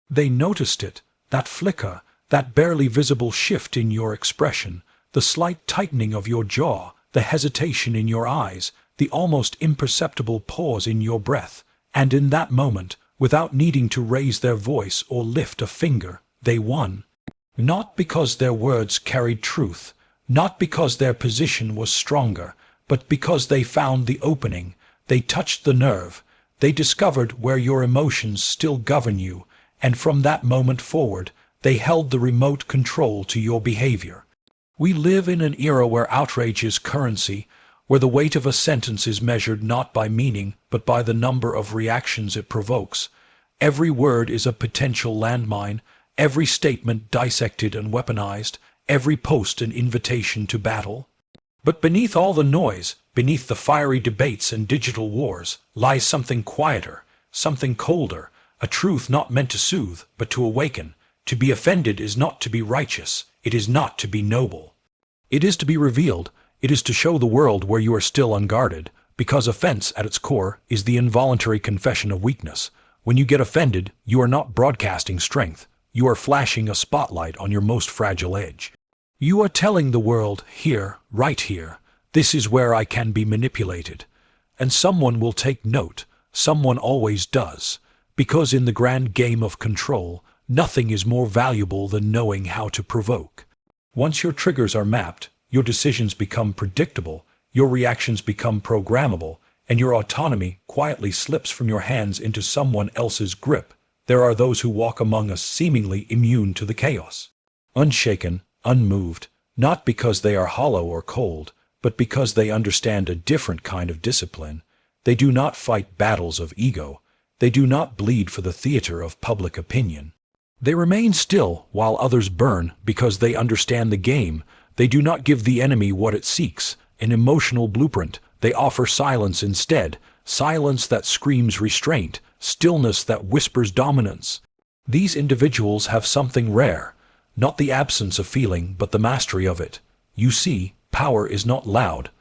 They noticed it, that flicker, that barely visible shift in your expression, the slight tightening of your jaw, the hesitation in your eyes, the almost imperceptible pause in your breath, and in that moment, without needing to raise their voice or lift a finger, they won. Not because their words carried truth, not because their position was stronger, but because they found the opening, they touched the nerve, they discovered where your emotions still govern you, and from that moment forward, they held the remote control to your behavior. We live in an era where outrage is currency, where the weight of a sentence is measured not by meaning, but by the number of reactions it provokes. Every word is a potential landmine, every statement dissected and weaponized, every post an invitation to battle. But beneath all the noise, beneath the fiery debates and digital wars, lies something quieter, something colder, a truth not meant to soothe, but to awaken. To be offended is not to be righteous, it is not to be noble. It is to be revealed, it is to show the world where you are still unguarded, because offense at its core is the involuntary confession of weakness. When you get offended, you are not broadcasting strength, you are flashing a spotlight on your most fragile edge. You are telling the world, here, right here, this is where I can be manipulated. And someone will take note, someone always does, because in the grand game of control, nothing is more valuable than knowing how to provoke. Once your triggers are mapped, your decisions become predictable, your reactions become programmable, and your autonomy quietly slips from your hands into someone else's grip. There are those who walk among us seemingly immune to the chaos, unshaken, unmoved, not because they are hollow or cold, but because they understand a different kind of discipline. They do not fight battles of ego. They do not bleed for the theater of public opinion. They remain still while others burn because they understand the game. They do not give the enemy what it seeks, an emotional blueprint. They offer silence instead, silence that screams restraint, stillness that whispers dominance. These individuals have something rare, not the absence of feeling, but the mastery of it. You see, power is not loud.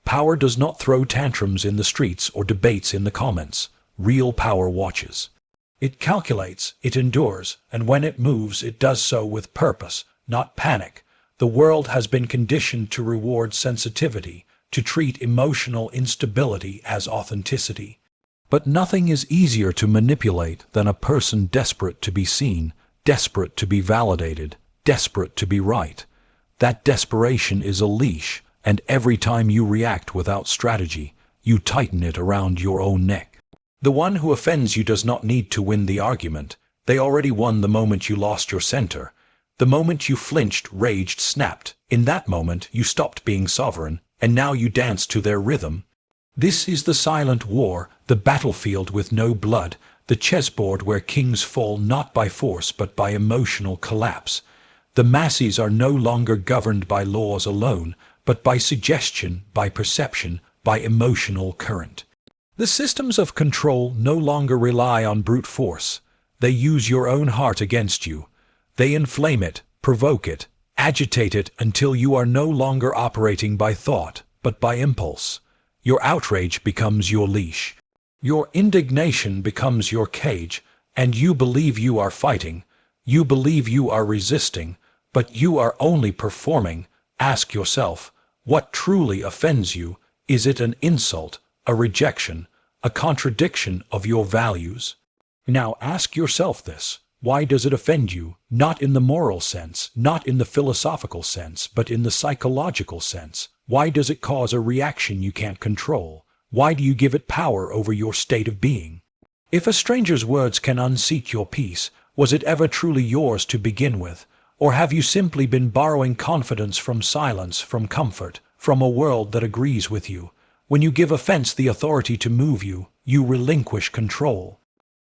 Power does not throw tantrums in the streets or debates in the comments. Real power watches. It calculates, it endures, and when it moves, it does so with purpose, not panic. The world has been conditioned to reward sensitivity, to treat emotional instability as authenticity. But nothing is easier to manipulate than a person desperate to be seen, desperate to be validated, desperate to be right. That desperation is a leash, and every time you react without strategy, you tighten it around your own neck. The one who offends you does not need to win the argument. They already won the moment you lost your center. The moment you flinched, raged, snapped. In that moment, you stopped being sovereign, and now you dance to their rhythm. This is the silent war, the battlefield with no blood, the chessboard where kings fall not by force but by emotional collapse. The masses are no longer governed by laws alone, but by suggestion, by perception, by emotional current. The systems of control no longer rely on brute force. They use your own heart against you. They inflame it, provoke it, agitate it until you are no longer operating by thought, but by impulse. Your outrage becomes your leash. Your indignation becomes your cage, and you believe you are fighting. You believe you are resisting, but you are only performing. Ask yourself, what truly offends you? Is it an insult, a rejection, a contradiction of your values? Now ask yourself this. Why does it offend you? Not in the moral sense, not in the philosophical sense, but in the psychological sense. Why does it cause a reaction you can't control? Why do you give it power over your state of being? If a stranger's words can unseat your peace, was it ever truly yours to begin with? Or have you simply been borrowing confidence from silence, from comfort, from a world that agrees with you? When you give offense the authority to move you, you relinquish control.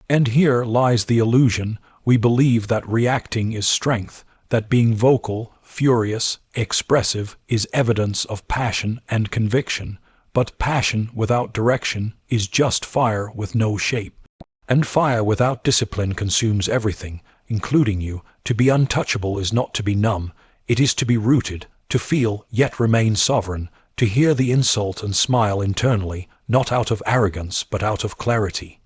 And here lies the illusion. We believe that reacting is strength, that being vocal, furious, expressive is evidence of passion and conviction. But passion without direction is just fire with no shape. And fire without discipline consumes everything, including you. To be untouchable is not to be numb, it is to be rooted, to feel yet remain sovereign, to hear the insult and smile internally, not out of arrogance but out of clarity.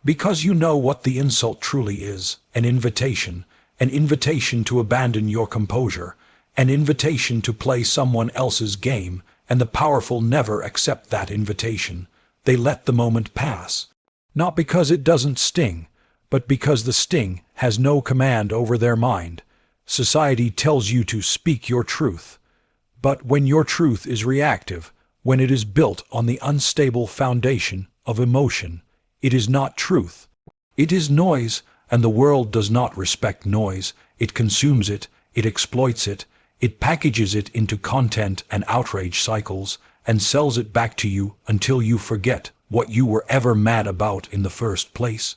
Because you know what the insult truly is, an invitation to abandon your composure, an invitation to play someone else's game, and the powerful never accept that invitation. They let the moment pass. Not because it doesn't sting, but because the sting has no command over their mind. Society tells you to speak your truth. But when your truth is reactive, when it is built on the unstable foundation of emotion, it is not truth. It is noise, and the world does not respect noise. It consumes it, it exploits it, it packages it into content and outrage cycles, and sells it back to you until you forget what you were ever mad about in the first place.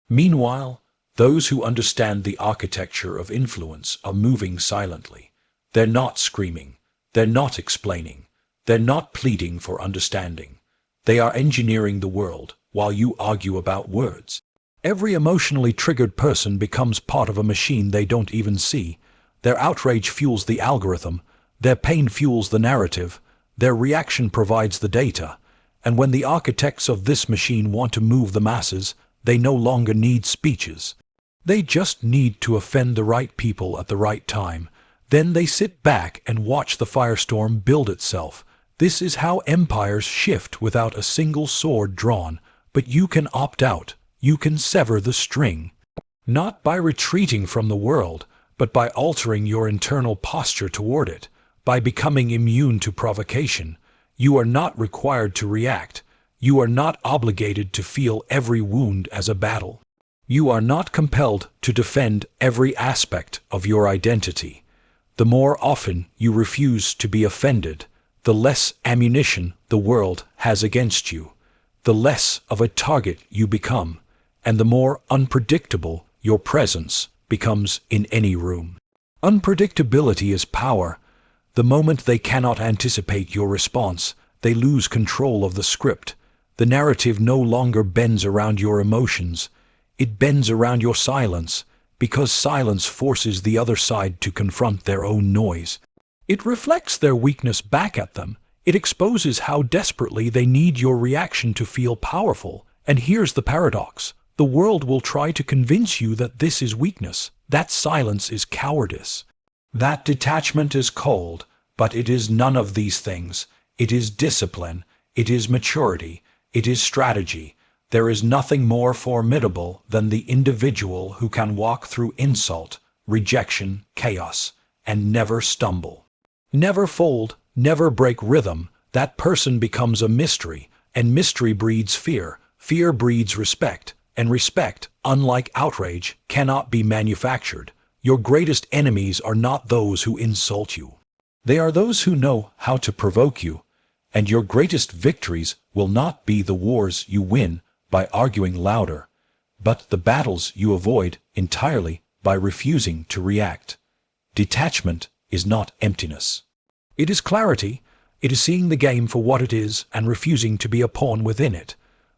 Meanwhile, those who understand the architecture of influence are moving silently. They're not screaming. They're not explaining. They're not pleading for understanding. They are engineering the world while you argue about words. Every emotionally triggered person becomes part of a machine they don't even see. Their outrage fuels the algorithm. Their pain fuels the narrative. Their reaction provides the data. And when the architects of this machine want to move the masses, they no longer need speeches. They just need to offend the right people at the right time. Then they sit back and watch the firestorm build itself. This is how empires shift without a single sword drawn. But you can opt out. You can sever the string. Not by retreating from the world, but by altering your internal posture toward it, by becoming immune to provocation. You are not required to react. You are not obligated to feel every wound as a battle. You are not compelled to defend every aspect of your identity. The more often you refuse to be offended, the less ammunition the world has against you, the less of a target you become, and the more unpredictable your presence becomes in any room. Unpredictability is power. The moment they cannot anticipate your response, they lose control of the script. The narrative no longer bends around your emotions. It bends around your silence, because silence forces the other side to confront their own noise. It reflects their weakness back at them. It exposes how desperately they need your reaction to feel powerful. And here's the paradox. The world will try to convince you that this is weakness, that silence is cowardice, that detachment is cold, but it is none of these things. It is discipline, it is maturity, it is strategy. There is nothing more formidable than the individual who can walk through insult, rejection, chaos, and never stumble. Never fold, never break rhythm. That person becomes a mystery, and mystery breeds fear. Fear breeds respect, and respect, unlike outrage, cannot be manufactured. Your greatest enemies are not those who insult you. They are those who know how to provoke you. And your greatest victories will not be the wars you win by arguing louder, but the battles you avoid entirely by refusing to react. Detachment is not emptiness. It is clarity. It is seeing the game for what it is and refusing to be a pawn within it.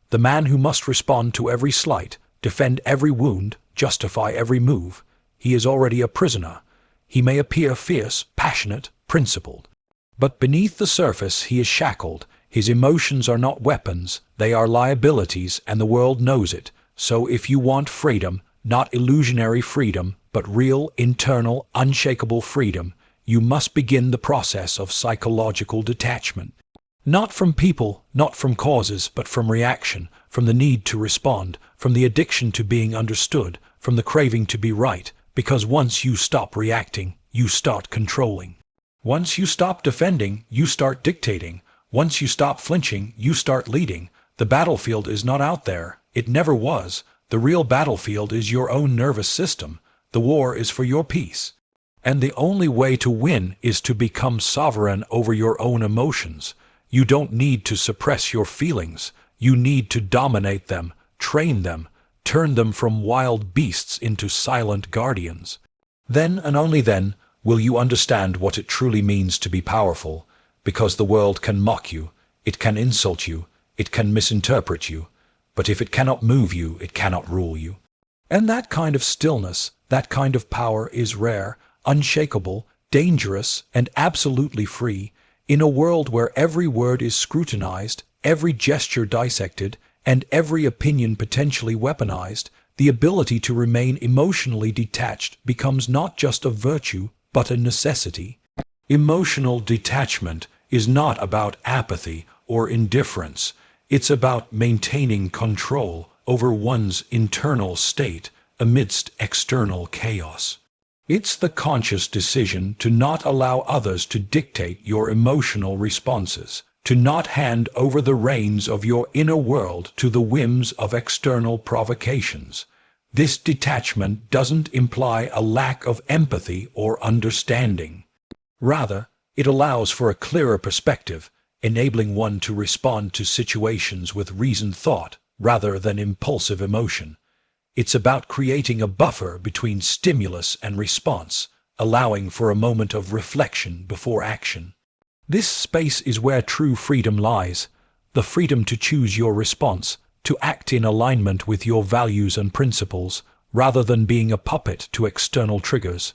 The man who must respond to every slight, defend every wound, justify every move. He is already a prisoner. He may appear fierce, passionate, principled. But beneath the surface he is shackled. His emotions are not weapons, they are liabilities, and the world knows it. So if you want freedom, not illusionary freedom, but real, internal, unshakable freedom, you must begin the process of psychological detachment. Not from people, not from causes, but from reaction, from the need to respond, from the addiction to being understood, from the craving to be right, because once you stop reacting, you start controlling. Once you stop defending, you start dictating. Once you stop flinching, you start leading. The battlefield is not out there. It never was. The real battlefield is your own nervous system. The war is for your peace. And the only way to win is to become sovereign over your own emotions. You don't need to suppress your feelings. You need to dominate them, train them, turn them from wild beasts into silent guardians. Then and only then will you understand what it truly means to be powerful, because the world can mock you, it can insult you, it can misinterpret you, but if it cannot move you, it cannot rule you. And that kind of stillness, that kind of power is rare, unshakable, dangerous, and absolutely free, in a world where every word is scrutinized, every gesture dissected, and every opinion potentially weaponized, the ability to remain emotionally detached becomes not just a virtue, but a necessity. Emotional detachment is not about apathy or indifference. It's about maintaining control over one's internal state amidst external chaos. It's the conscious decision to not allow others to dictate your emotional responses, to not hand over the reins of your inner world to the whims of external provocations. This detachment doesn't imply a lack of empathy or understanding. Rather, it allows for a clearer perspective, enabling one to respond to situations with reasoned thought rather than impulsive emotion. It's about creating a buffer between stimulus and response, allowing for a moment of reflection before action. This space is where true freedom lies, the freedom to choose your response, to act in alignment with your values and principles, rather than being a puppet to external triggers.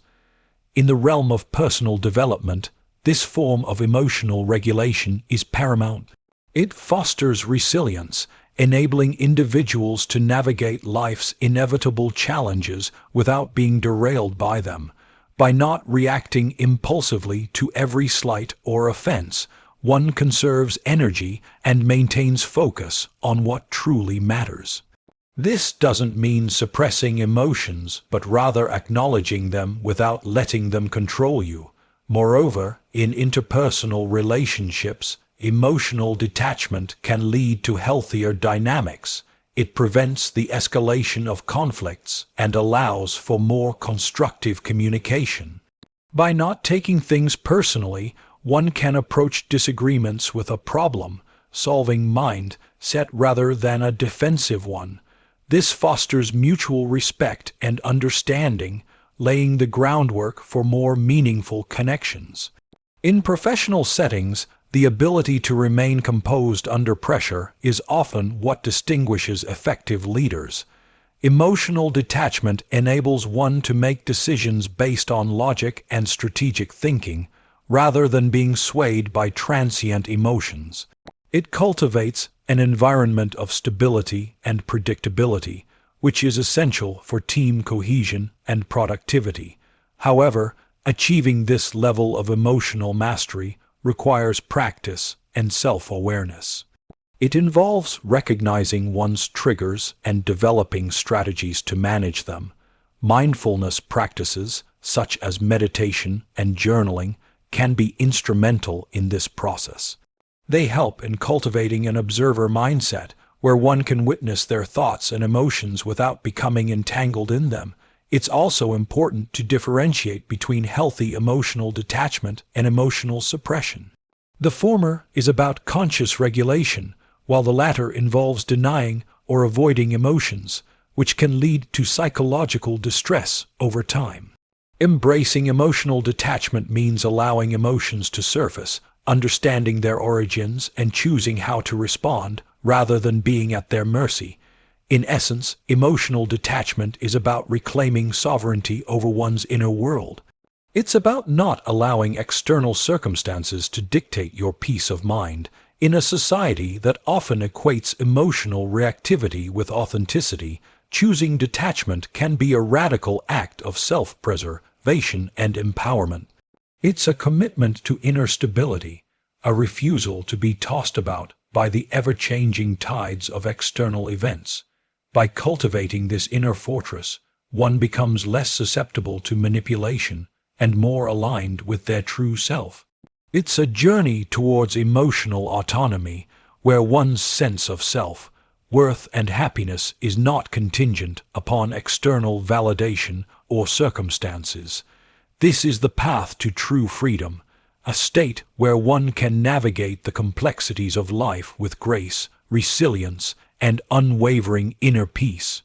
In the realm of personal development, this form of emotional regulation is paramount. It fosters resilience, enabling individuals to navigate life's inevitable challenges without being derailed by them. By not reacting impulsively to every slight or offense, one conserves energy and maintains focus on what truly matters. This doesn't mean suppressing emotions, but rather acknowledging them without letting them control you. Moreover, in interpersonal relationships, emotional detachment can lead to healthier dynamics. It prevents the escalation of conflicts and allows for more constructive communication. By not taking things personally, one can approach disagreements with a problem-solving mindset rather than a defensive one. This fosters mutual respect and understanding, laying the groundwork for more meaningful connections. In professional settings, the ability to remain composed under pressure is often what distinguishes effective leaders. Emotional detachment enables one to make decisions based on logic and strategic thinking, rather than being swayed by transient emotions. It cultivates an environment of stability and predictability, which is essential for team cohesion and productivity. However, achieving this level of emotional mastery requires practice and self-awareness. It involves recognizing one's triggers and developing strategies to manage them. Mindfulness practices, such as meditation and journaling, can be instrumental in this process. They help in cultivating an observer mindset, where one can witness their thoughts and emotions without becoming entangled in them. It's also important to differentiate between healthy emotional detachment and emotional suppression. The former is about conscious regulation, while the latter involves denying or avoiding emotions, which can lead to psychological distress over time. Embracing emotional detachment means allowing emotions to surface, understanding their origins, and choosing how to respond, rather than being at their mercy. In essence, emotional detachment is about reclaiming sovereignty over one's inner world. It's about not allowing external circumstances to dictate your peace of mind. In a society that often equates emotional reactivity with authenticity, choosing detachment can be a radical act of self-preservation and empowerment. It's a commitment to inner stability, a refusal to be tossed about by the ever-changing tides of external events. By cultivating this inner fortress, one becomes less susceptible to manipulation and more aligned with their true self. It's a journey towards emotional autonomy, where one's sense of self, worth, and happiness is not contingent upon external validation or circumstances. This is the path to true freedom, a state where one can navigate the complexities of life with grace, resilience, and unwavering inner peace.